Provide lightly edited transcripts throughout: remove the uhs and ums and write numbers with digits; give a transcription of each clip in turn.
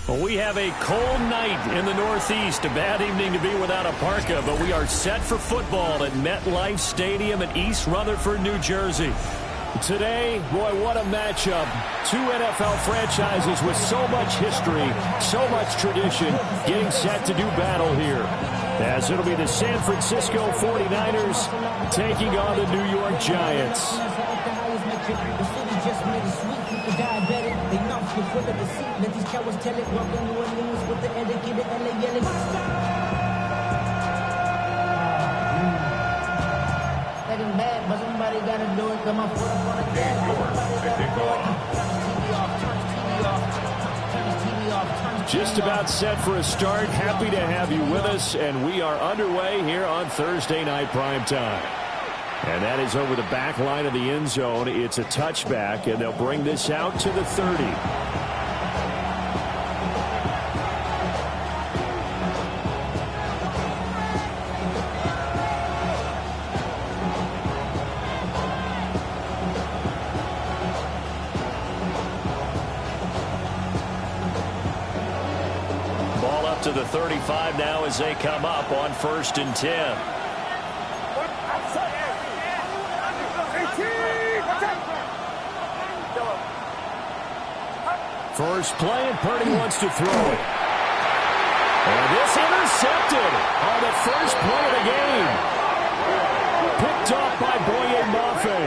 Well, we have a cold night in the Northeast. A bad evening to be without a parka, but we are set for football at MetLife Stadium in East Rutherford, New Jersey. Today, boy, what a matchup. Two NFL franchises with so much history, so much tradition, getting set to do battle here. As it'll be the San Francisco 49ers taking on the New York Giants. Just about set for a start. Happy to have you with us, and we are underway here on Thursday Night Primetime. And that is over the back line of the end zone. It's a touchback, and they'll bring this out to the 30. Ball up to the 35 now as they come up on 1st and 10. First play, and Purdy wants to throw it. And this intercepted on the first play of the game. Picked off by Boye Mafe.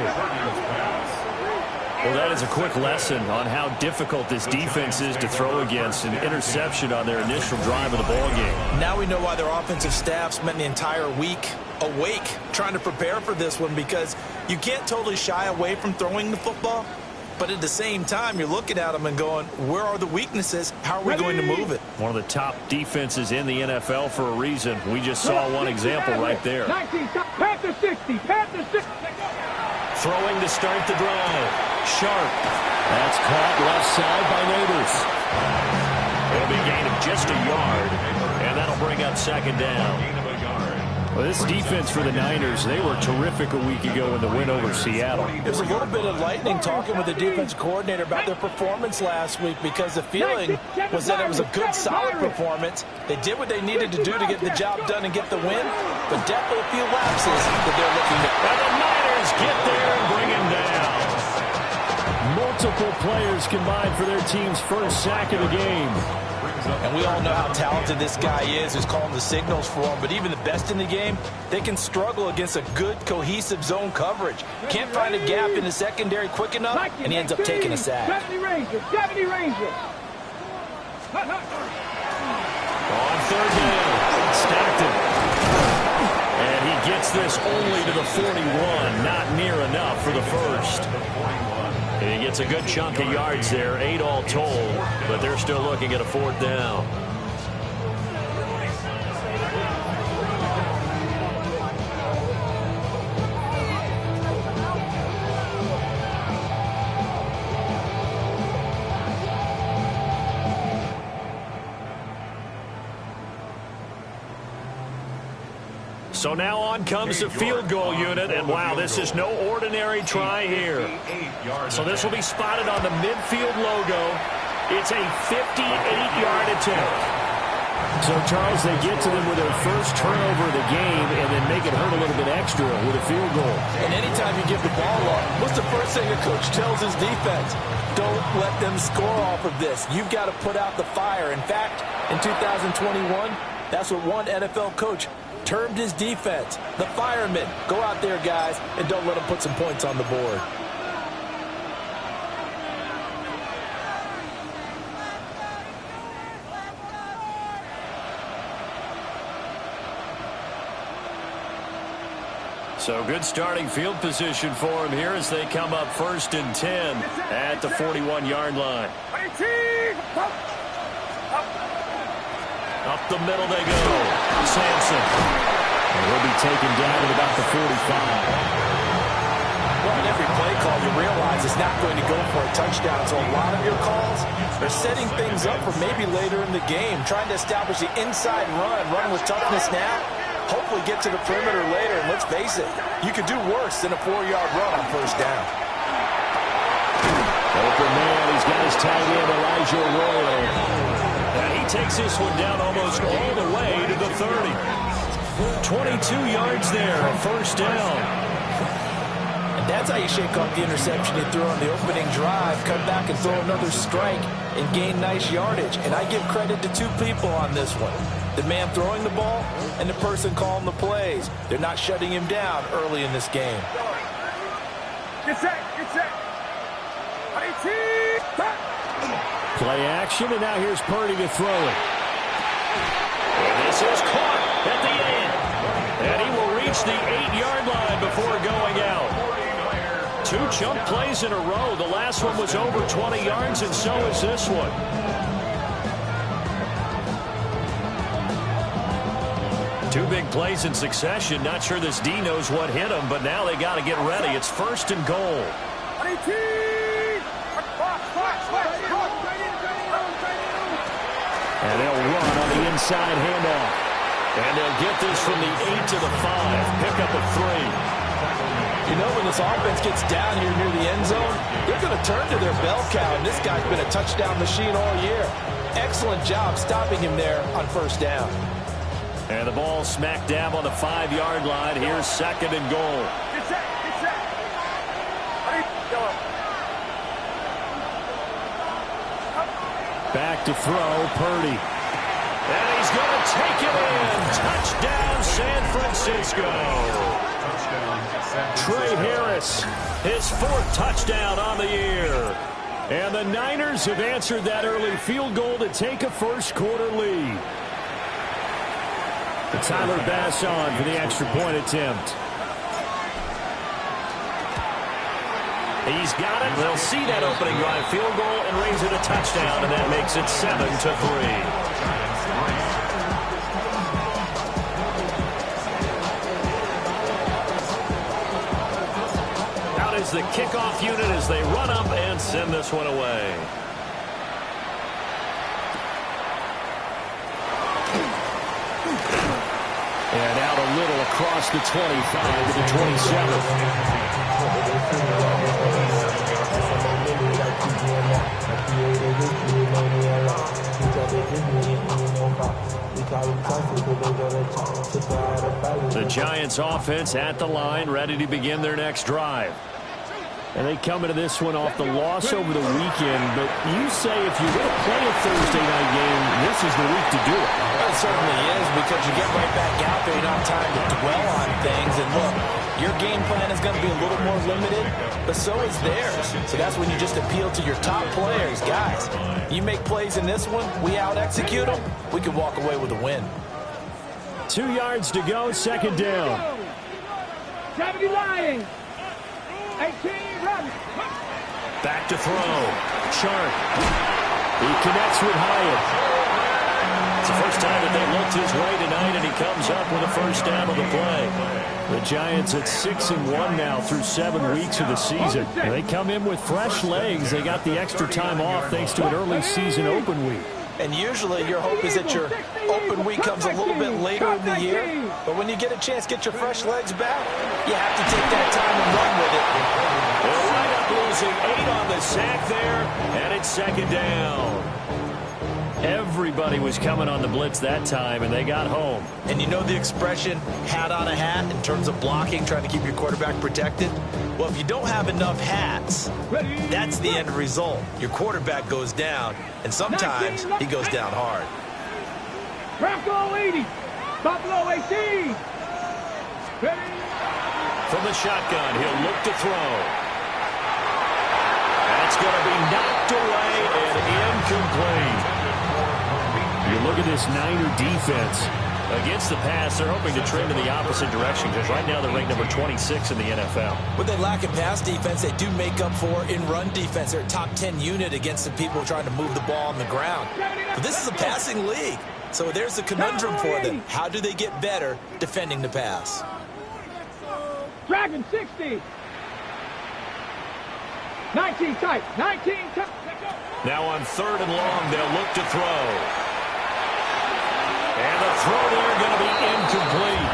Well, that is a quick lesson on how difficult this defense is to throw against. An interception on their initial drive of the ball game. Now we know why their offensive staff spent the entire week awake trying to prepare for this one, because you can't totally shy away from throwing the football. But at the same time, you're looking at them and going, where are the weaknesses? How are we going to move it? One of the top defenses in the NFL for a reason. We just saw one example right there. 19, Panther 60, Panther 60. Throwing to start the drive. Sharp. That's caught left side by Neighbors. It'll be a gain of just a yard, and that'll bring up 2nd down. Well, this defense for the Niners, they were terrific a week ago in the win over Seattle. There's a little bit of lightning talking with the defense coordinator about their performance last week, because the feeling was that it was a good, solid performance. They did what they needed to do to get the job done and get the win, but definitely a few lapses that they're looking at. And the Niners get there and bring him down. Multiple players combined for their team's first sack of the game. And we all know how talented this guy is, who's calling the signals for him. But even the best in the game, they can struggle against a good, cohesive zone coverage. Can't find a gap in the secondary quick enough, and he ends up taking a sack. 70 Ranger. On 3rd down, stacked it. And he gets this only to the 41. Not near enough for the first. And he gets a good chunk of yards there, 8 all told, but they're still looking at a 4th down. So now on comes the field goal unit, and wow, this is no ordinary try here. So this will be spotted on the midfield logo. It's a 58-yard attempt. So, Charles, they get to them with their first turnover of the game and then make it hurt a little bit extra with a field goal. And anytime you give the ball up, what's the first thing a coach tells his defense? Don't let them score off of this. You've got to put out the fire. In fact, in 2021, that's what one NFL coach termed his defense, the firemen. Go out there, guys, and don't let them put some points on the board. So good starting field position for him here as they come up 1st and 10 at the 41-yard line. Up the middle they go. Sampson. And he'll be taken down at about the 45. Well, in every play call, you realize it's not going to go for a touchdown. So a lot of your calls are setting things up for maybe later in the game, trying to establish the inside run with toughness now, hopefully get to the perimeter later. And let's face it, you could do worse than a 4-yard run on 1st down. Open man, he's got his tight end, Elijah Royal. And he takes this one down almost all the way to the 30. 22 yards there, a first down. And that's how you shake off the interception you threw on the opening drive, come back and throw another strike and gain nice yardage. And I give credit to two people on this one. The man throwing the ball and the person calling the plays. They're not shutting him down early in this game. Get set, get set. Play action, and now here's Purdy to throw it. And this is caught at the end. And he will reach the 8-yard line before going out. 2 chunk plays in a row. The last one was over 20 yards, and so is this one. Two big plays in succession. Not sure this D knows what hit him, but now they got to get ready. It's 1st and goal. And they'll run on the inside handoff. And they'll get this from the 8 to the 5. Pick up a 3. You know, when this offense gets down here near the end zone, they're going to turn to their bell cow, and this guy's been a touchdown machine all year. Excellent job stopping him there on 1st down. And the ball smack dab on the 5-yard line. Here's 2nd and goal. Get set, get set. Back to throw, Purdy. And he's going to take it in. Touchdown, San Francisco. Trey Harris, his 4th touchdown on the year. And the Niners have answered that early field goal to take a first-quarter lead. Tyler Bass on for the extra point attempt. He's got it. They'll see that opening drive field goal and raise it a touchdown, and that makes it 7-3. Out is the kickoff unit as they run up and send this one away. And out a little across the 25 to the 27. The Giants offense at the line, ready to begin their next drive. And they come into this one off the loss over the weekend. But you say if you're going to play a Thursday night game, this is the week to do it. Well, it certainly is, because you get right back out there. You don't have time to dwell on things. And look, your game plan is going to be a little more limited, but so is theirs. So that's when you just appeal to your top players. Guys, you make plays in this one, we out-execute them, we can walk away with a win. 2 yards to go, 2nd down. 70 Lions. 18 run. Back to throw. Sharp. He connects with Hyatt. It's the first time that they looked his way tonight, and he comes up with a first down on the play. The Giants at 6-1 now through 7 weeks of the season. And they come in with fresh legs. They got the extra time off thanks to an early season open week. And usually your hope is that your open week comes a little bit later in the year. But when you get a chance to get your fresh legs back, you have to take that time and run with it. They'll wind up losing 8 on the sack there, and it's 2nd down. Everybody was coming on the blitz that time, and they got home. And you know the expression, hat on a hat, in terms of blocking, trying to keep your quarterback protected? Well, if you don't have enough hats, that's the end result. Your quarterback goes down, and sometimes he goes down hard. Bronco 80. Buffalo 18. Ready? From the shotgun, he'll look to throw. That's going to be knocked away and incomplete. You look at this Niner defense. Against the pass, they're hoping to trend in the opposite direction because right now they're ranked number 26 in the NFL. What they lack in pass defense, they do make up for in run defense. They're a top 10 unit against the people trying to move the ball on the ground. But this is a passing league. So there's the conundrum for them. How do they get better defending the pass? Dragon 60. 19 tight. 19 tight. Now on 3rd and long, they'll look to throw. And the throw there going to be incomplete.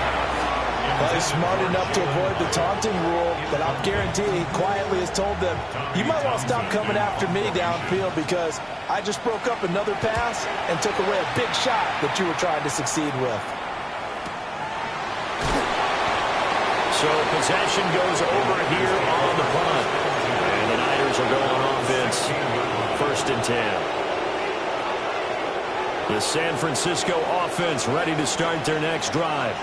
Well, he's smart enough to avoid the taunting rule, but I'll guarantee he quietly has told them, you might want to stop coming after me downfield because I just broke up another pass and took away a big shot that you were trying to succeed with. So possession goes over here on the punt. And the Niners will go on offense, 1st and 10. The San Francisco offense ready to start their next drive.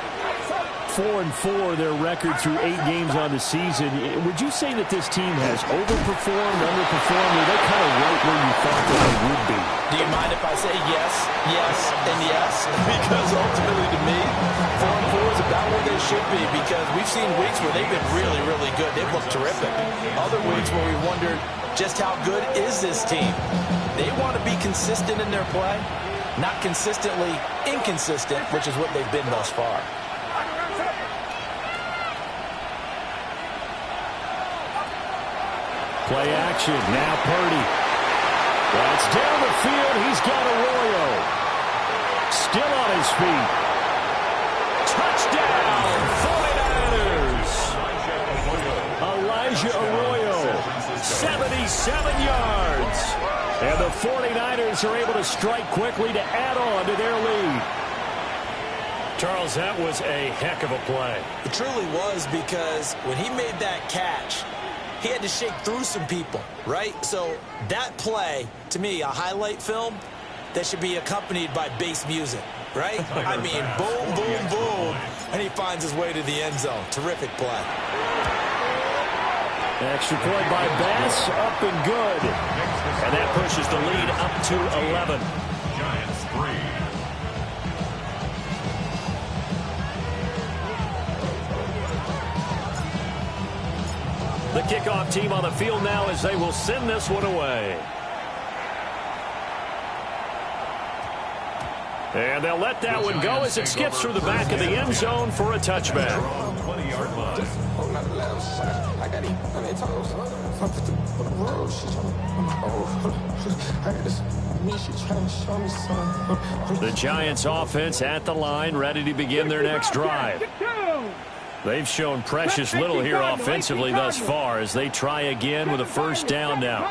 4-4, their record through 8 games on the season. Would you say that this team has overperformed, underperformed, or they kind of right where you thought that they would be? Do you mind if I say yes, yes, and yes? Because ultimately to me, 4-4 is about where they should be because we've seen weeks where they've been really, really good. They've looked terrific. Other weeks where we wondered just how good is this team. They want to be consistent in their play, not consistently inconsistent, which is what they've been thus far. Play action. Now Purdy. That's down the field. He's got Arroyo. Still on his feet. Touchdown, 49ers. Elijah Arroyo, 77 yards. And the 49ers are able to strike quickly to add on to their lead. Charles, that was a heck of a play. It truly was because when he made that catch, he had to shake through some people, right? So that play, to me, a highlight film that should be accompanied by bass music, right? I mean, boom, boom, boom, and he finds his way to the end zone. Terrific play. Extra point by Bass, up and good. And that pushes the lead up to 11. Giants 3. The kickoff team on the field now as they will send this one away. And they'll let that one go as it skips through the back of the end zone for a touchback. 20-yard line. The Giants offense at the line, ready to begin their next drive. They've shown precious little here offensively thus far as they try again with a first down now.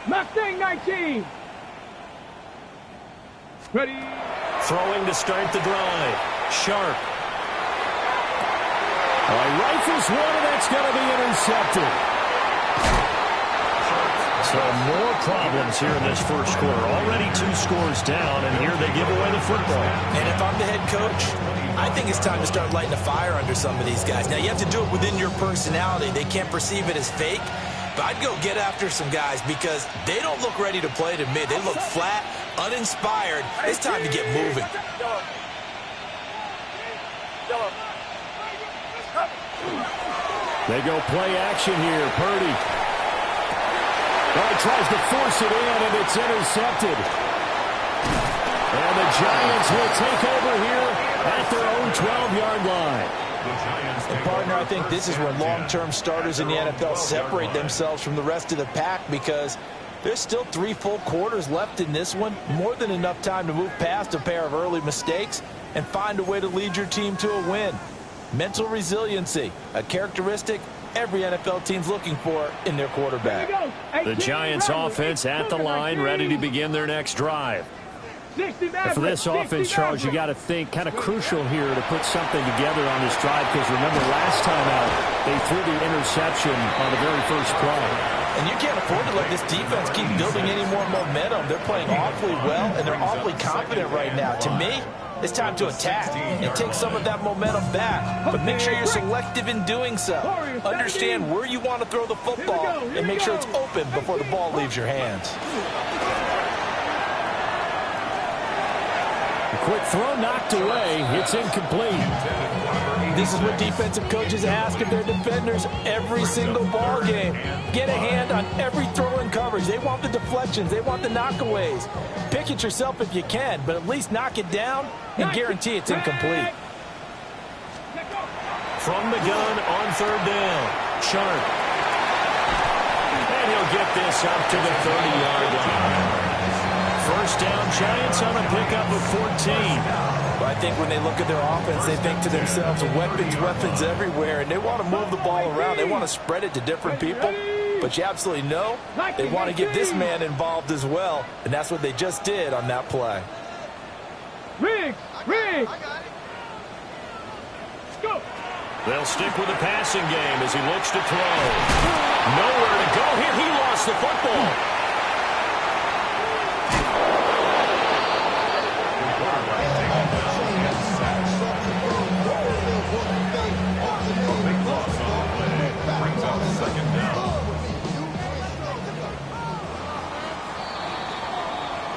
Mustang 19. Ready. Throwing to start the drive. Sharp. Rifles one, and that's going to be intercepted. So more problems here in this first quarter. Already 2 scores down, and here they give away the football. And if I'm the head coach, I think it's time to start lighting a fire under some of these guys. Now, you have to do it within your personality. They can't perceive it as fake. But I'd go get after some guys because they don't look ready to play to me. They look flat, uninspired. It's time to get moving. They go play action here. Purdy. Well, he tries to force it in, and it's intercepted. And the Giants will take over here at their own 12-yard line. And partner, I think this is where long-term starters in the NFL separate themselves from the rest of the pack because there's still 3 full quarters left in this one. More than enough time to move past a pair of early mistakes and find a way to lead your team to a win. Mental resiliency, a characteristic every NFL team's looking for in their quarterback. The Giants offense at the line, ready to begin their next drive. And for this offense, Charles, you got to think kind of crucial here to put something together on this drive because remember last time out they threw the interception on the very first play. And you can't afford to let this defense keep building any more momentum. They're playing awfully well and they're awfully confident right now. To me, it's time to attack and take some of that momentum back. But make sure you're selective in doing so. Understand where you want to throw the football and make sure it's open before the ball leaves your hands. A quick throw knocked away. It's incomplete. This is what defensive coaches ask of their defenders every single ball game. Get a hand on every throw in coverage. They want the deflections. They want the knockaways. Pick it yourself if you can, but at least knock it down and guarantee it's incomplete. From the gun on third down. Sharp. And he'll get this up to the 30-yard line. First down, Giants on a pickup of 14. Well, I think when they look at their offense, they think to themselves, weapons everywhere, and they want to move the ball around. They want to spread it to different people. But you absolutely know they want to get this man involved as well, and that's what they just did on that play. Riggs! Go! They'll stick with the passing game as he looks to throw. Nowhere to go here. He lost the football.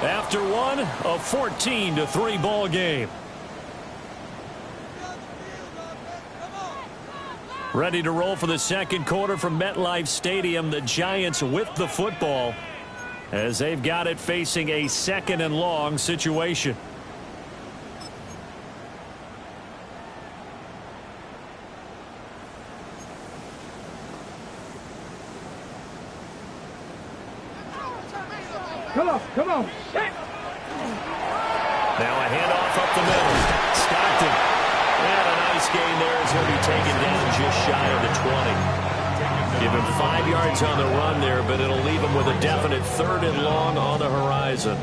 After one, a 14-3 ball game. Ready to roll for the second quarter from MetLife Stadium. The Giants with the football as they've got it facing a second and long situation. Come on. Now a handoff up the middle. Stockton. And a nice gain there as he'll be taken down just shy of the 20. Give him 5 yards on the run there, but it'll leave him with a definite third and long on the horizon.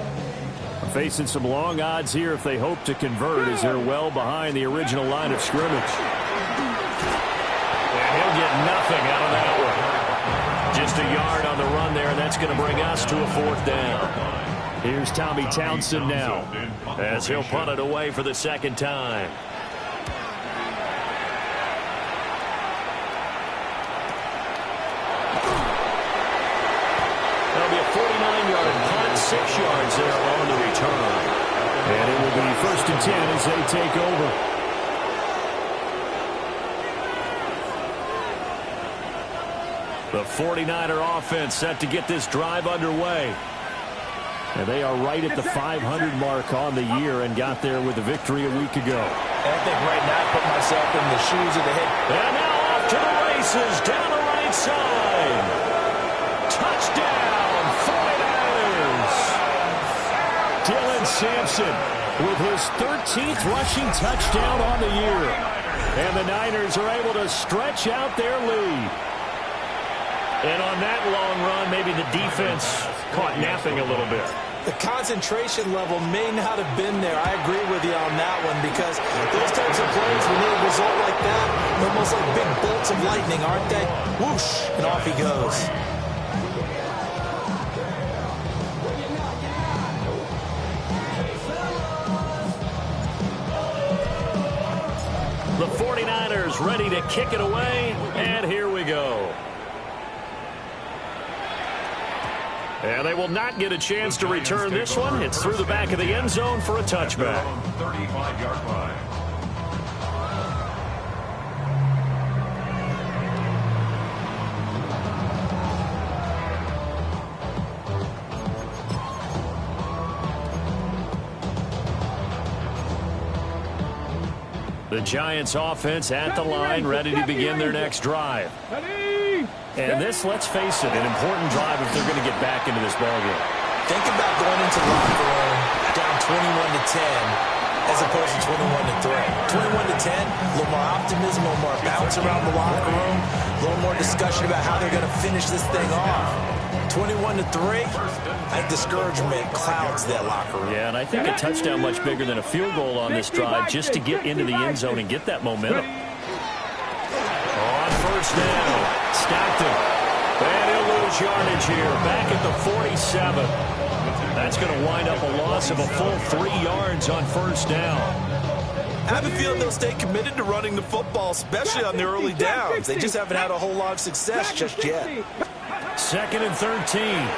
Facing some long odds here if they hope to convert as they're well behind the original line of scrimmage. And he'll get nothing out of that one. Just a yard on the run there, and that's going to bring us to a fourth down. Here's Tommy Townsend now as he'll punt it away for the second time. That'll be a 49-yard punt, 6 yards there on the return. And it will be 1st and 10 as they take over. The 49er offense set to get this drive underway. And they are right at the 500 mark on the year and got there with the victory a week ago. And I think right now I put myself in the shoes of the head. And now off to the races down the right side. Touchdown, 49ers. Dylan Sampson with his 13th rushing touchdown on the year. And the Niners are able to stretch out their lead. And on that long run, maybe the defense caught napping a little bit. The concentration level may not have been there. I agree with you on that one because those types of plays, when they result like that, they're almost like big bolts of lightning, aren't they? Whoosh, and off he goes. The 49ers ready to kick it away, and here we go. And they will not get a chance to return this one. It's through the back of the end zone for a touchback. 35-yard line. The Giants offense at the line, ready to begin their next drive. And this, let's face it, an important drive if they're going to get back into this ballgame. Think about going into the locker room down 21-10 as opposed to 21-3. 21-10, a little more optimism, a little more bounce around the locker room, a little more discussion about how they're going to finish this thing off. 21-3, I think discouragement clouds that locker room. Yeah, and I think a touchdown much bigger than a field goal on this drive just to get into the end zone and get that momentum. On first down, Stockton. And he'll lose yardage here, back at the 47. That's going to wind up a loss of a full 3 yards on first down. I have a feeling they'll stay committed to running the football, especially on the early downs. They just haven't had a whole lot of success just yet. 2nd and 13.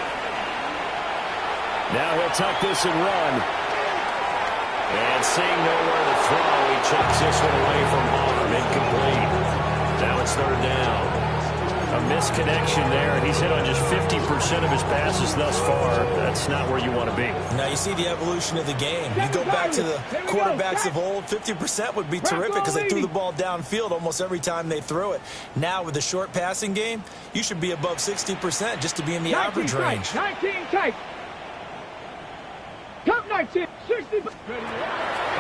Now he'll tuck this and run. And seeing nowhere to throw, he chucks this one away from harm. Incomplete. Now it's 3rd down. A misconnection there, and he's hit on just 50% of his passes thus far. That's not where you want to be. Now you see the evolution of the game. You go back to the quarterbacks of old, 50% would be terrific because they threw the ball downfield almost every time they threw it. Now with the short passing game, you should be above 60% just to be in the average range. 19 tight. 19, 60.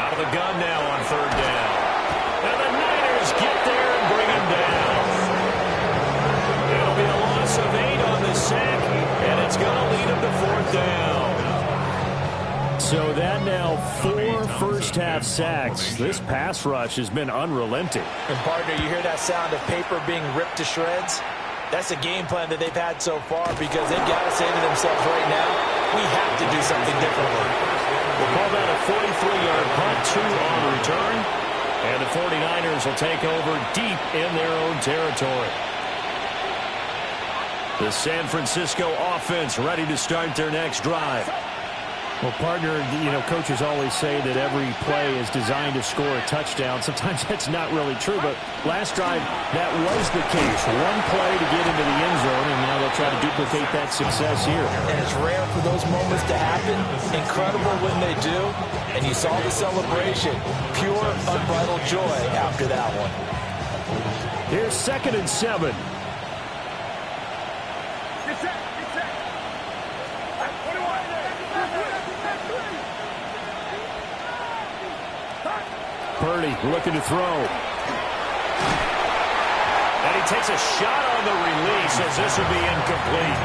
Out of the gun now on third down. And the Niners get there and bring him down. It'll be a loss of 8 on the sack, and it's going to lead him to fourth down. So that now 4 first-half sacks. This pass rush has been unrelenting. And, partner, you hear that sound of paper being ripped to shreds? That's a game plan that they've had so far because they've got to say to themselves right now, we have to do something differently. We'll call that a 43-yard punt, 2 on return. And the 49ers will take over deep in their own territory. The San Francisco offense ready to start their next drive. Well, partner, coaches always say that every play is designed to score a touchdown. Sometimes that's not really true, but last drive, that was the case. One play to get into the end zone, and now they'll try to duplicate that success here. And it's rare for those moments to happen. Incredible when they do. And you saw the celebration. Pure, unbridled joy after that one. Here's 2nd and 7. Purdy looking to throw. And he takes a shot on the release as this will be incomplete.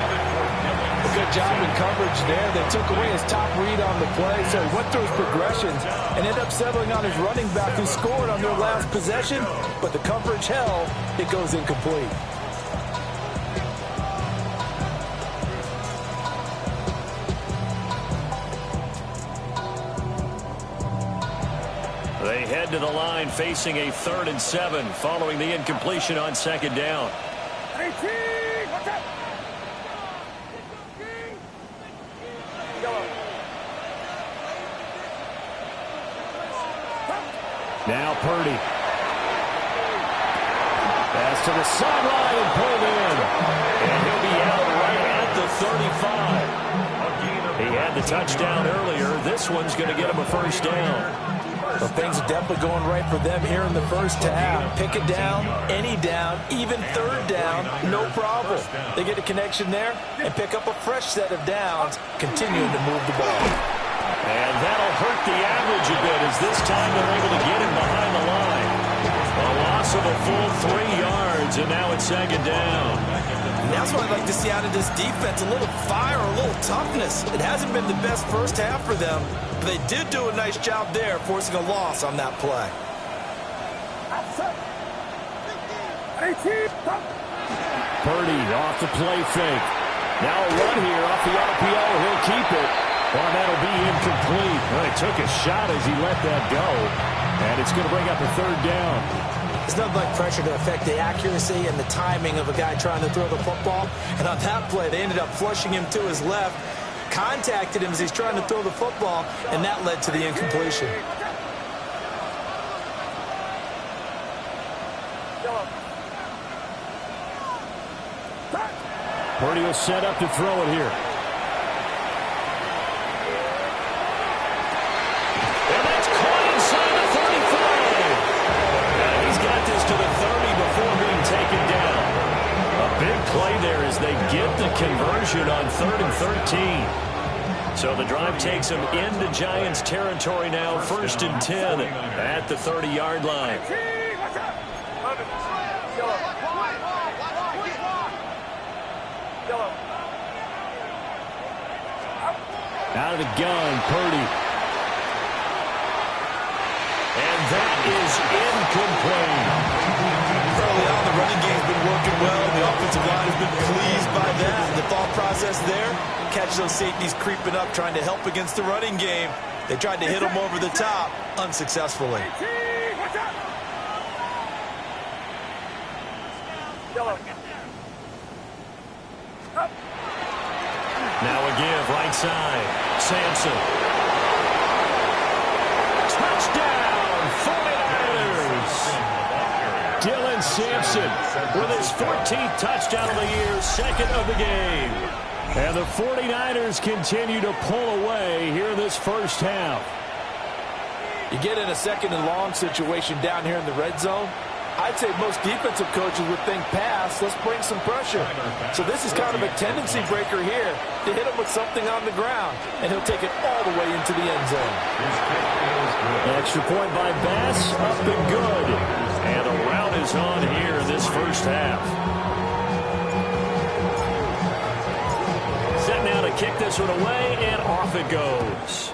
A good job in coverage there. They took away his top read on the play, so he went through his progressions and ended up settling on his running back who scored on their last possession, but the coverage held. It goes incomplete. They head to the line facing a 3rd and 7 following the incompletion on 2nd down. Now Purdy. Pass to the sideline and pulled in. And he'll be out right at the 35. He had the touchdown earlier. This one's going to get him a first down. Well, things are definitely going right for them here in the first half. Pick it down, any down, even 3rd down, no problem. They get a connection there and pick up a fresh set of downs, continuing to move the ball. And that'll hurt the average a bit as this time they're able to get him behind the line. A loss of a full 3 yards, and now it's 2nd down. And that's what I'd like to see out of this defense, a little fire, a little toughness. It hasn't been the best first half for them, but they did do a nice job there, forcing a loss on that play. Purdy off the play fake. Now a run here off the RPO. He'll keep it. Well, that'll be incomplete. Well, he took a shot as he let that go, and it's going to bring up a 3rd down. There's nothing like pressure to affect the accuracy and the timing of a guy trying to throw the football. And on that play, they ended up flushing him to his left, contacted him as he's trying to throw the football, and that led to the incompletion. Purdy will set up to throw it here. And that's caught inside the 35. And he's got this to the 30 before being taken down. A big play there as they get the conversion on 3rd and 13. So the drive takes them into Giants territory now, 1st and 10 at the 30-yard line. Out of the gun, Purdy. And that is incomplete. Early on, the running game's been working well. The offensive line has been pleased by that. The thought process there, catch those safeties creeping up, trying to help against the running game. They tried to hit them over the top, unsuccessfully. Now a give, right side. Sampson. Touchdown, 49ers. Dylan Sampson with his 14th touchdown of the year, 2nd of the game. And the 49ers continue to pull away here in this first half. You get in a 2nd and long situation down here in the red zone, I'd say most defensive coaches would think pass, let's bring some pressure. So this is kind of a tendency breaker here to hit him with something on the ground, and he'll take it all the way into the end zone. Extra point by Bass, up and good. And a rout is on here in this first half. Set now to kick this one away, and off it goes.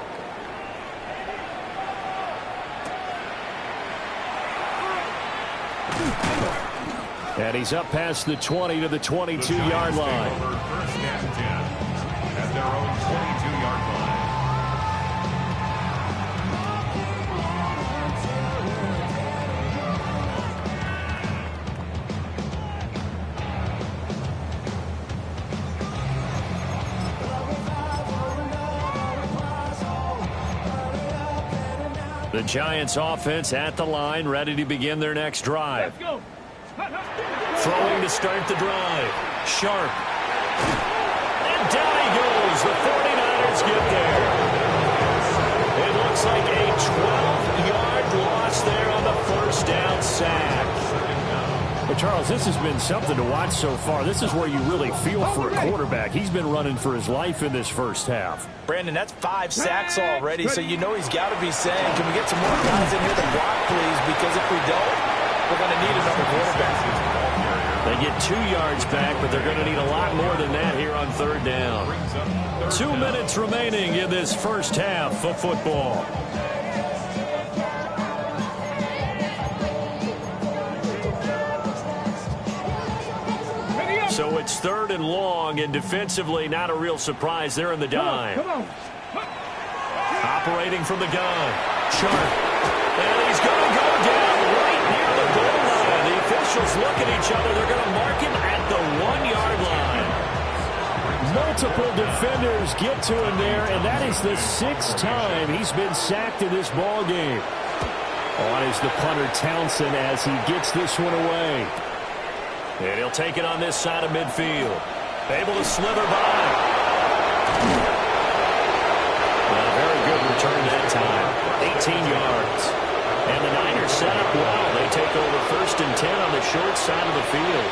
And he's up past the 20 to the 22-yard line. First and 10 at their own 22-yard line. The Giants offense at the line, ready to begin their next drive. Let's go. Throwing to start the drive. Sharp. And down he goes. The 49ers get there. It looks like a 12-yard loss there on the first down sack. But Charles, this has been something to watch so far. This is where you really feel for a quarterback. He's been running for his life in this first half. Brandon, that's 5 sacks already, so you know he's got to be saying, can we get some more guys in here to block, please? Because if we don't, we're going to need another quarterback. They get 2 yards back, but they're going to need a lot more than that here on third down. 2 minutes remaining in this first half of football. So it's third and long, and defensively not a real surprise. They're in the dime. Come on. Operating from the gun. Sharp. And he's going to go down right near the goal line. The officials look at each other. They're going to mark him at the 1-yard line. Multiple defenders get to him there, and that is the 6th time he's been sacked in this ball game. On is the punter Townsend as he gets this one away. And he'll take it on this side of midfield. Able to slither by. Well, very good return that time. 18 yards. And the Niners set up well. They take over first and 10 on the short side of the field.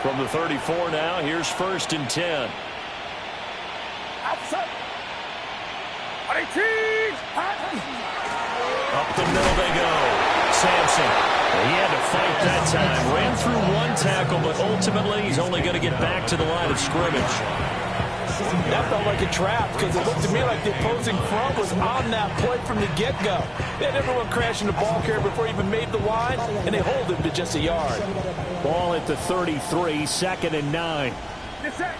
From the 34 now, here's first and 10. Up the middle they go. Sampson. He had to fight that time. Ran through one tackle, but ultimately he's only going to get back to the line of scrimmage. That felt like a trap because it looked to me like the opposing front was on that play from the get-go. They had everyone crashing the ball carrier before he even made the line, and they hold him to just a yard. Ball at the 33, 2nd and 9. Get set.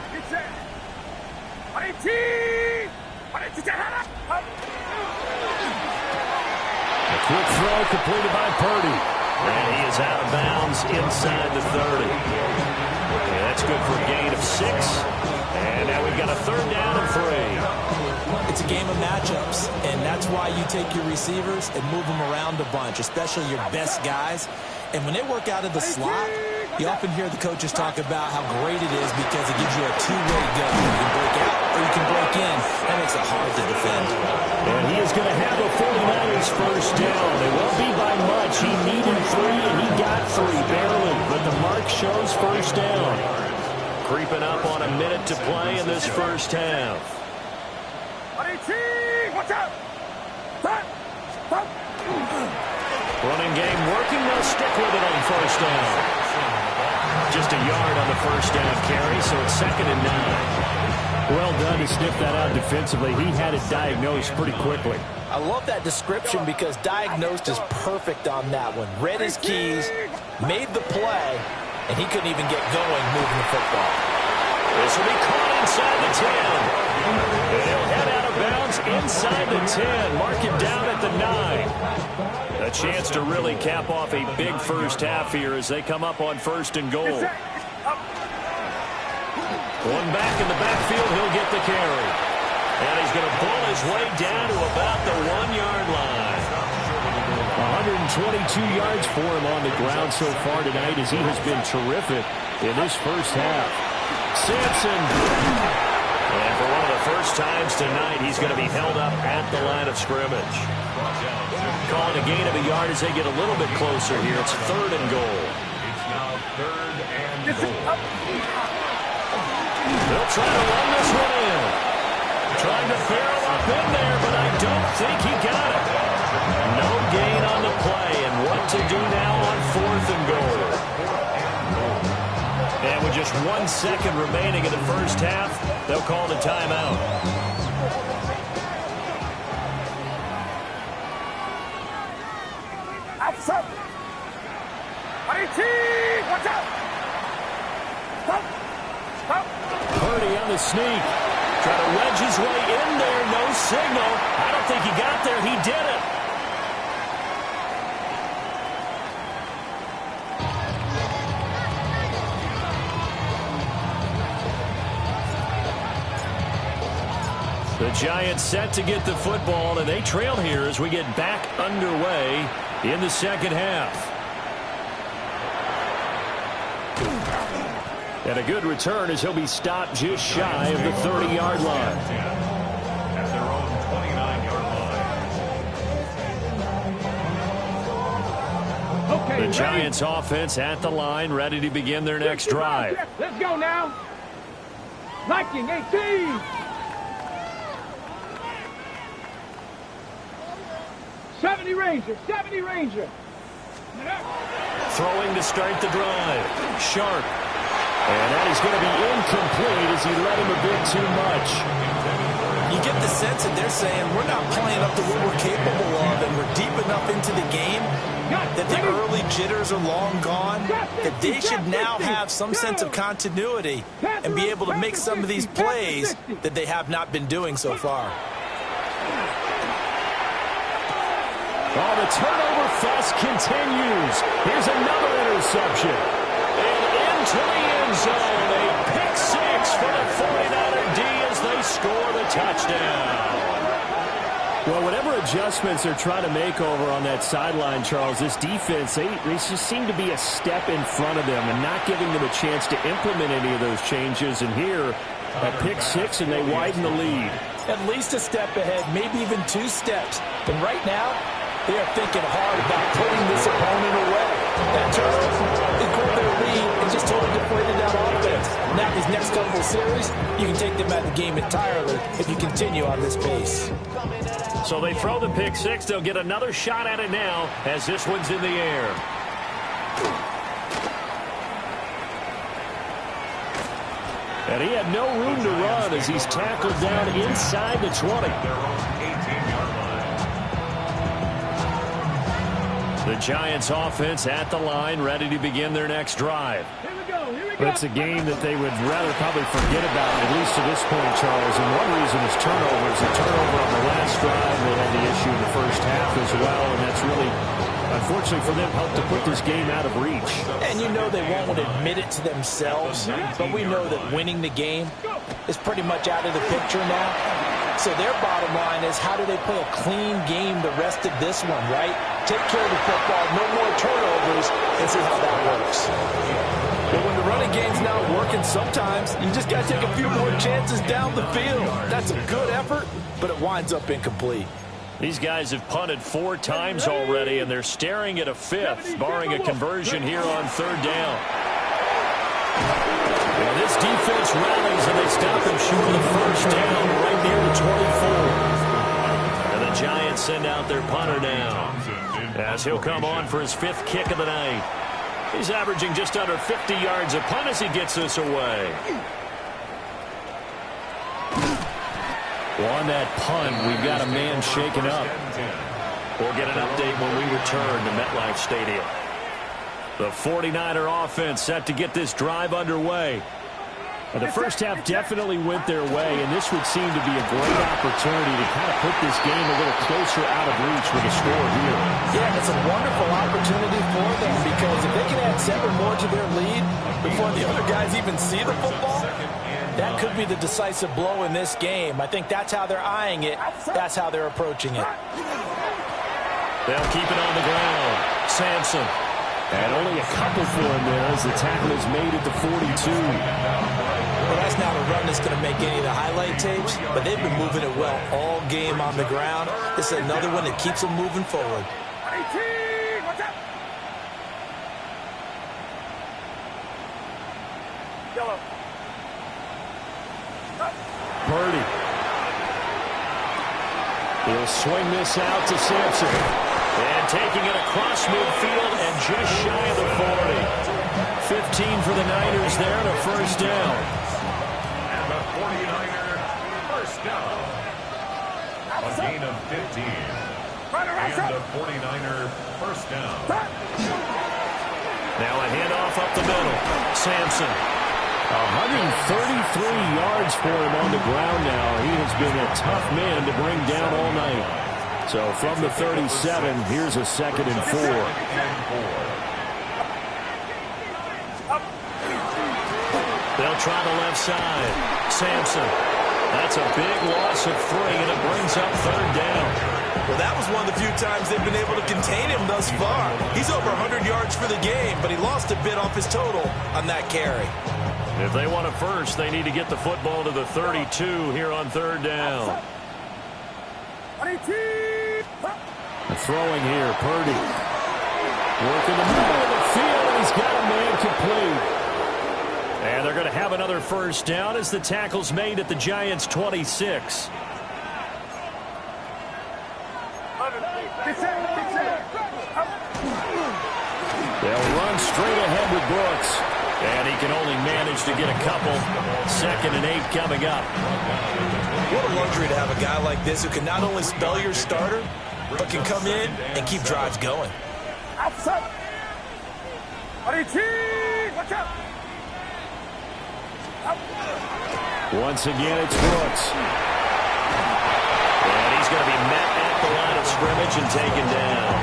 A quick throw completed by Purdy. And he is out of bounds inside the 30. Yeah, that's good for a gain of 6. And now we've got a third down and 3. It's a game of matchups, and that's why you take your receivers and move them around a bunch, especially your best guys. And when they work out of the slot, you often hear the coaches talk about how great it is because it gives you a two-way go. You can break out or you can break in. That makes it hard to defend. And he is going to have a 49ers first down. It won't be by much. He needed 3, and he got 3, barely. But the mark shows first down. Creeping up on a minute to play in this first half. Running game working. They'll stick with it on first down. Just a yard on the first down carry, so it's 2nd and 9. Well done to sniff that out defensively. He had it diagnosed pretty quickly. I love that description because diagnosed is perfect on that one. Read his keys, made the play, and he couldn't even get going moving the football. This will be caught inside the 10. And he'll head out of bounds inside the 10. Mark him down at the 9. A chance to really cap off a big first half here as they come up on first and goal. One back in the backfield, he'll get the carry. And he's going to pull his way down to about the 1-yard line. 122 yards for him on the ground so far tonight as he has been terrific in this first half. Sampson. And for one of the first times tonight, he's going to be held up at the line of scrimmage. Calling a gain of a yard as they get a little bit closer here. It's 3rd and goal. It's now 3rd and goal. They'll try to run this one in. Trying to barrel up in there, but I don't think he got it. No gain on the play, and what to do now on 4th and goal. And with just 1 second remaining in the first half, they'll call the timeout. Outside. Watch out. Stop. Stop. Purdy on the sneak. Trying to wedge his way in there. No signal. I don't think he got there. He did it. The Giants set to get the football, and they trail here as we get back underway in the second half. And a good return as he'll be stopped just shy of the 30-yard line. At their own 29-yard line. Okay, The Giants offense at the line, ready to begin their next drive. Let's go now. Liking 18. 70 Ranger. 70 Ranger. Throwing to start the drive. Sharp. And that is going to be incomplete as he let him a bit too much. You get the sense that they're saying we're not playing up to what we're capable of, and we're deep enough into the game that the early jitters are long gone, that they should now have some sense of continuity and be able to make some of these plays that they have not been doing so far. Oh, the turnover fest continues. Here's another interception. And into the end zone. A pick 6 for the 49er D as they score the touchdown. Well, whatever adjustments they're trying to make over on that sideline, Charles, this defense, they just seem to be a step in front of them and not giving them a chance to implement any of those changes. And here, a pick 6, and they widen the lead. At least a step ahead, maybe even 2 steps. And right now, they are thinking hard about putting this opponent away. That turnover, they caught their lead and just totally deflated that offense. Now these next couple of series, you can take them out of the game entirely if you continue on this pace. So they throw the pick 6. They'll get another shot at it now as this one's in the air. And he had no room to run as he's tackled down inside the 20. The Giants offense at the line, ready to begin their next drive. Here we go. It's a game that they would rather probably forget about, at least to this point, Charles. And one reason is turnovers. A turnover on the last drive. They had the issue in the first half as well, and that's really, unfortunately for them, helped to put this game out of reach. And you know they won't admit it to themselves, but we know that winning the game is pretty much out of the picture now. So their bottom line is, how do they play a clean game the rest of this one, right? Take care of the football, no more turnovers, and see how that works. But when the running game's not working, sometimes you just got to take a few more chances down the field. That's a good effort, but it winds up incomplete. These guys have punted 4 times already, and they're staring at a 5th, barring a conversion here on 3rd down. And this defense rallies, and they stop him short of the first down right near the 24. And the Giants send out their punter now as he'll come on for his 5th kick of the night. He's averaging just under 50 yards a punt as he gets this away. Well, on that punt, we've got a man shaken up. We'll get an update when we return to MetLife Stadium. The 49er offense set to get this drive underway. The first half definitely went their way, and this would seem to be a great opportunity to kind of put this game a little closer out of reach with a score here. Yeah, it's a wonderful opportunity for them, because if they can add 7 more to their lead before the other guys even see the football, that could be the decisive blow in this game. I think that's how they're eyeing it. That's how they're approaching it. They'll keep it on the ground. Sampson And only a couple for him there as the tackle is made at the 42. Well, that's not a run that's going to make any of the highlight tapes, but they've been moving it well all game on the ground. This is another one that keeps them moving forward. 18, watch out! Yellow. Purdy. He'll swing this out to Sampson. And taking it across midfield and just shy of the 40. 15 for the Niners there and a first down. And the 49er first down. A gain of 15. And the 49er first down. Now a handoff up the middle. Sampson. 133 yards for him on the ground now. He has been a tough man to bring down all night. So from the 37, here's a 2nd and 4. They'll try the left side. Sampson. That's a big loss of 3, and it brings up 3rd down. Well, that was one of the few times they've been able to contain him thus far. He's over 100 yards for the game, but he lost a bit off his total on that carry. If they want a first, they need to get the football to the 32 here on 3rd down. 22. Throwing here, Purdy. Working the middle of the field, and he's got a man complete. And they're going to have another first down as the tackle's made at the Giants' 26. They'll run straight ahead with Brooks. And he can only manage to get a couple. 2nd and 8 coming up. What a luxury to have a guy like this who can not only spell your starter, but can come in and keep drives going. Outside. 22, watch out. Once again, it's Brooks. And he's going to be met at the line of scrimmage and taken down.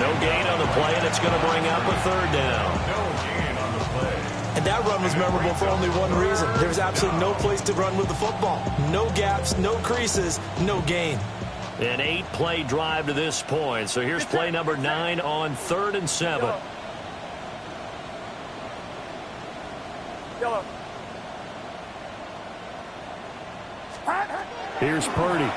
No gain on the play, and it's going to bring up a 3rd down. And that run was memorable for only one reason. There was absolutely no place to run with the football. No gaps, no creases, no gain. An 8-play drive to this point. So here's play number 9 on 3rd and 7. Yellow. Here's Purdy.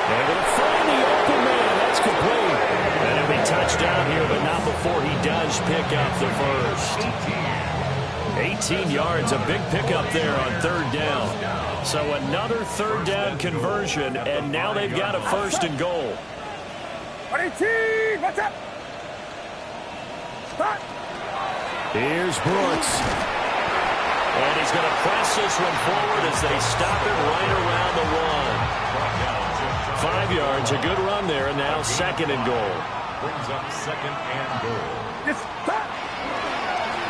They're going to find the open man. That's complete. And it'll be touchdown here, but not before he does pick up the first. 18 yards, a big pickup there on 3rd down. So another 3rd down conversion, and now they've got a 1st and goal. 22, watch out. Start. Here's Brooks. And he's going to press this one forward as they stop him right around the 1. 5 yards, a good run there, and now 2nd and goal. Brings up 2nd and goal.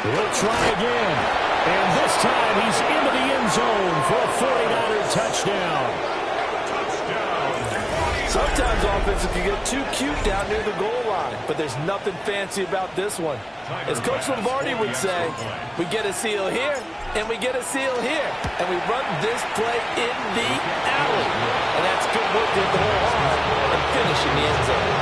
He'll try again. And this time he's into the end zone for a 49er touchdown. Sometimes offensive can get too cute down near the goal line, but there's nothing fancy about this one. As Coach Lombardi would say, we get a seal here, and we get a seal here, and we run this play in the alley. And that's good work to hit the hole hard and finish in the end zone.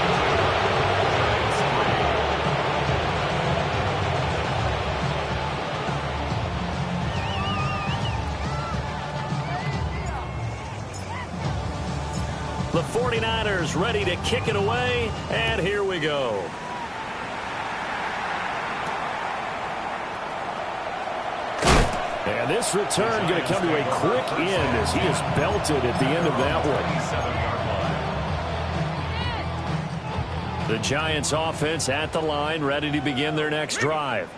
The 49ers ready to kick it away, and here we go. And this return going to come to a quick end as he is belted at the end of that one. The Giants offense at the line, ready to begin their next drive.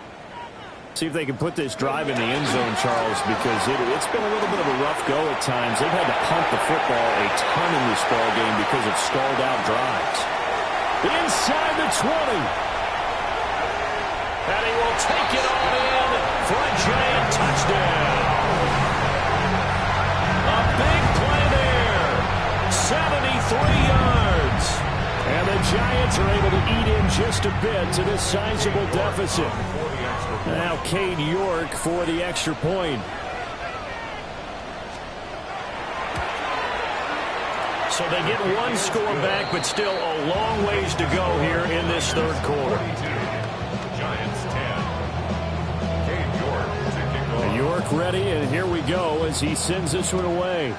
See if they can put this drive in the end zone, Charles, because it's been a little bit of a rough go at times. They've had to punt the football a ton in this ball game because of stalled out drives. Inside the 20. And he will take it on in for a Giant touchdown. A big play there. 73 yards. And the Giants are able to eat in just a bit to this sizable deficit. Now Cade York for the extra point. So they get one score back, but still a long ways to go here in this third quarter. Giants 10. Cade York to kick off. York ready, and here we go as he sends this one away.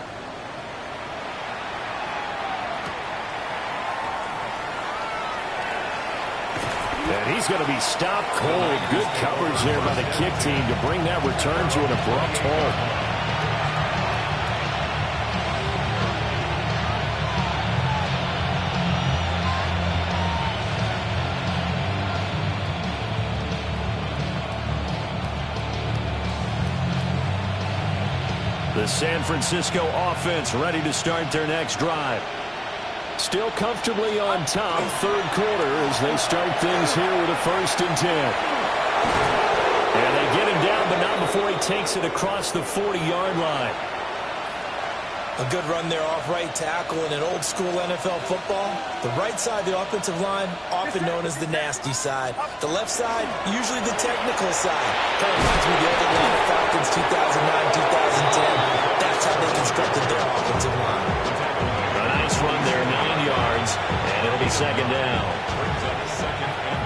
And he's going to be stopped cold. Good coverage there by the kick team to bring that return to an abrupt halt. The San Francisco offense ready to start their next drive. Still comfortably on top, third quarter, as they start things here with a 1st and 10. And they get him down, but not before he takes it across the 40-yard line. A good run there off right tackle in an old-school NFL football. The right side of the offensive line, often known as the nasty side. The left side, usually the technical side. Kind of reminds me of the old Atlanta Falcons 2009, 2010. That's how they constructed their offensive line. A nice run there, 9 yards, and it'll be 2nd down. Brings up 2nd and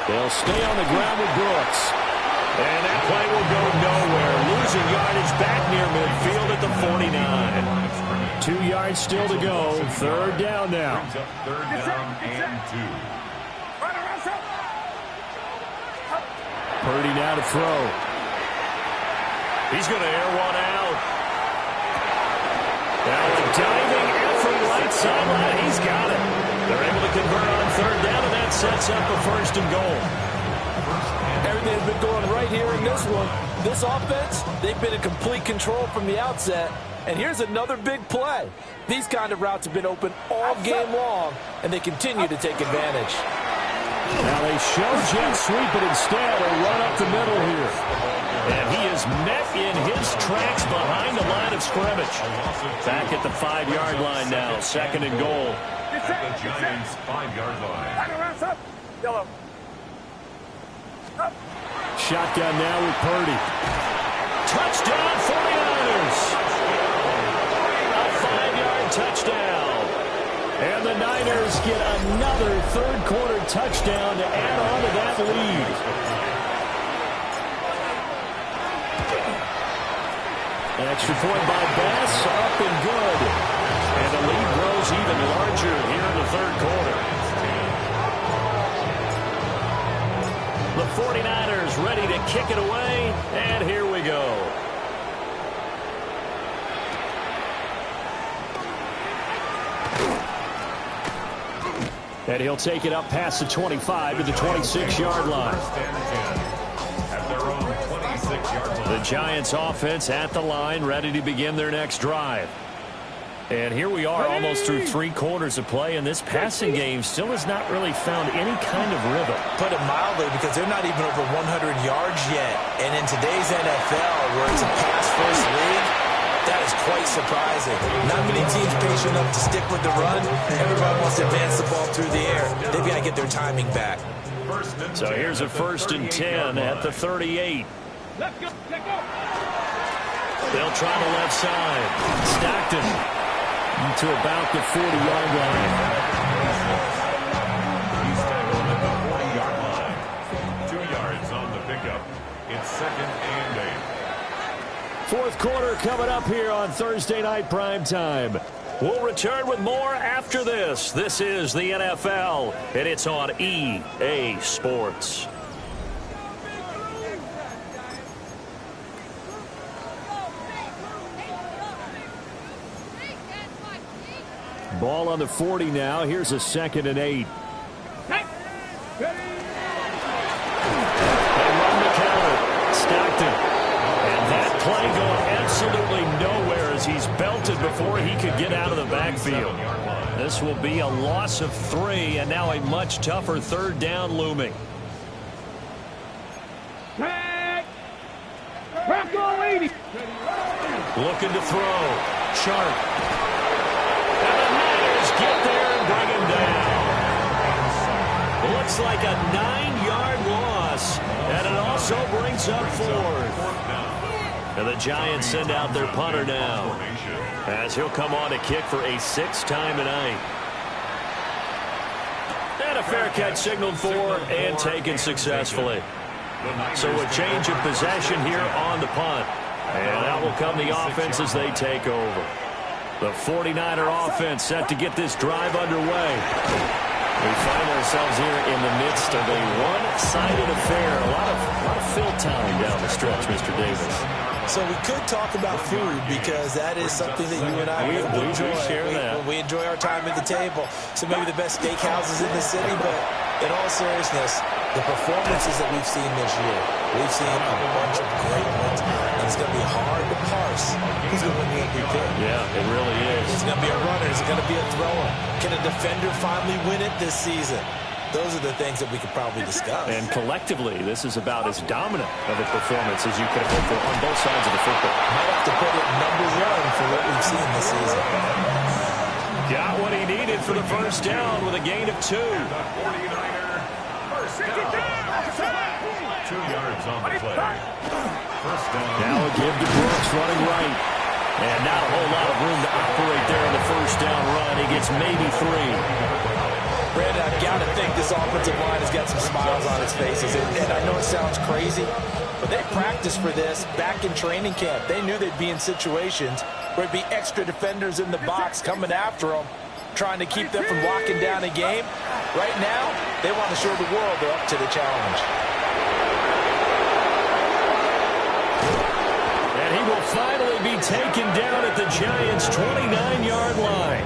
1. They'll stay on the ground with Brooks. And that play will go nowhere. Losing yardage back near midfield at the 49. 2 yards still to go. 3rd down now. Brings up 3rd down and 2. Purdy now to throw. He's going to air one out. Now a diving effort right sideline. He's got it. They're able to convert on 3rd down, and that sets up a 1st and goal. Everything has been going right here in this one. This offense, they've been in complete control from the outset. And here's another big play. These kind of routes have been open all game long, and they continue to take advantage. Now they show jet sweep, but instead a run up the middle here. And he is met in his tracks behind the line of scrimmage. Back at the 5-yard line now, 2nd and goal. At the Giants' 5-yard line. Yellow. Shotgun now with Purdy. Touchdown 49ers. A 5-yard touchdown. And the Niners get another third-quarter touchdown to add on to that lead. Extra point by Bass, up and good. And the lead grows even larger here in the third quarter. The 49ers ready to kick it away, and here we go. And he'll take it up past the 25 to the 26-yard line. At their own 26-yard line. The Giants offense at the line, ready to begin their next drive. And here we are almost through 3 quarters of play, and this passing game still has not really found any kind of rhythm. Put it mildly, because they're not even over 100 yards yet. And in today's NFL, where it's a pass-first league, that is quite surprising. Not many teams patient enough to stick with the run. Everybody wants to advance the ball through the air. They've got to get their timing back. So here's a 1st and 10 at the 38. They'll try the left side. Stockton to about the 40-yard line. He's tackled at the 40-yard line. 2 yards on the pickup. It's 2nd and 8. Fourth quarter coming up here on Thursday Night Prime Time. We'll return with more after this. This is the NFL, and it's on EA Sports. Ball on the 40 now. Here's a 2nd and 8. They run the counter. Stockton. And that play going absolutely nowhere as he's belted before he could get out of the backfield. This will be a loss of 3, and now a much tougher 3rd down looming. Looking to throw. Sharp. And the Niners get there and bring him down. Looks like a 9-yard loss, and it also brings up 4th. And the Giants send out their punter now, as he'll come on to kick for a 6th time tonight. And a fair catch signaled for and taken successfully. So a change of possession here on the punt. And out will come the offense as they take over. The 49er offense set to get this drive underway. We find ourselves here in the midst of a one-sided affair. A lot of fill time down the stretch, Mr. Davis. So we could talk about food because that is something that you and I enjoy. We enjoy our time at the table. So maybe the best steakhouses in the city, but in all seriousness, the performances that we've seen this year, we've seen a bunch of great ones, and it's going to be hard to parse who's going to win the MVP. Yeah, it really is. Is it going to be a runner? Is it going to be a thrower? Can a defender finally win it this season? Those are the things that we could probably discuss. And collectively, this is about as dominant of a performance as you could have hoped for on both sides of the football. Might have to put it #1 for what we've seen this season. Got what he needed for the first down with a gain of 2. 2 yards on the play. First down. Now a give to Brooks running right. And not a whole lot of room to operate there in the first down run. He gets maybe 3. Brandon, I've got to think this offensive line has got some smiles on its faces. And I know it sounds crazy, but they practiced for this back in training camp. They knew they'd be in situations where it'd be extra defenders in the box coming after them, trying to keep them from locking down a game. Right now, they want to show the world they're up to the challenge. And he will finally be taken down at the Giants' 29-yard line.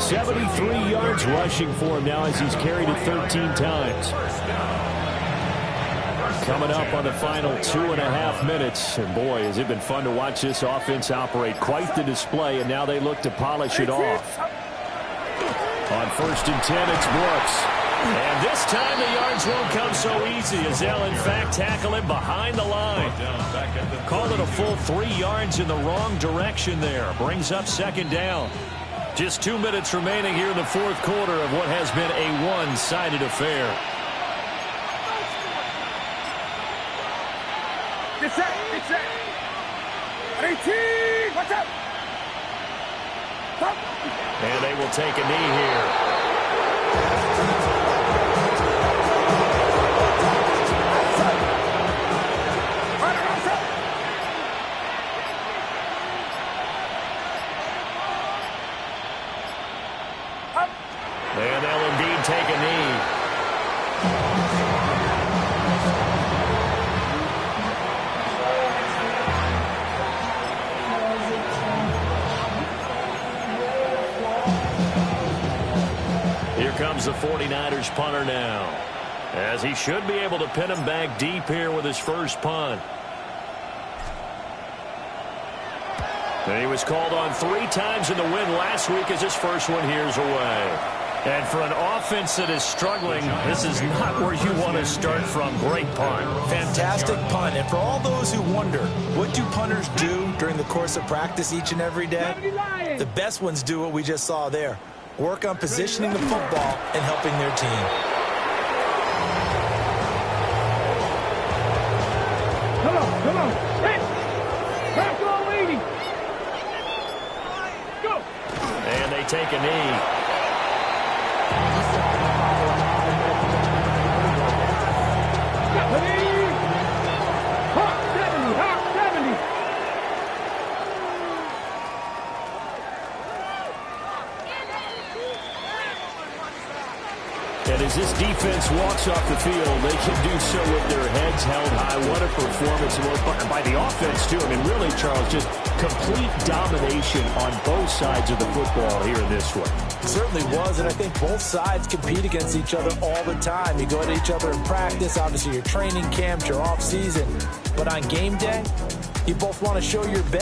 73 yards rushing for him now as he's carried it 13 times. Coming up on the final 2.5 minutes. And boy, has it been fun to watch this offense operate. Quite the display, and now they look to polish it off. On 1st and 10, it's Brooks. And this time the yards won't come so easy as they'll in fact tackle him behind the line. Call it a full 3 yards in the wrong direction there. Brings up 2nd down. Just 2 minutes remaining here in the 4th quarter of what has been a one-sided affair. Get set, get set. 18, watch out. Stop. And they will take a knee here. And they'll indeed take a knee. Here comes the 49ers punter now, as he should be able to pin him back deep here with his first punt. And he was called on 3 times in the win last week as his first one here's away. And for an offense that is struggling, this is not where you want to start from. Great punt. Fantastic punt. And for all those who wonder, what do punters do during the course of practice each and every day? The best ones do what we just saw there. Work on positioning the football and helping their team. Come on. Hit. Back on 80. Go. And they take a knee. And as this defense walks off the field, they can do so with their heads held high. What a performance by the offense, too. I mean, really, Charles, just complete domination on both sides of the football here in this one. Certainly was, and I think both sides compete against each other all the time. You go at each other in practice, obviously your training camps, your off season. But on game day, you both want to show your best.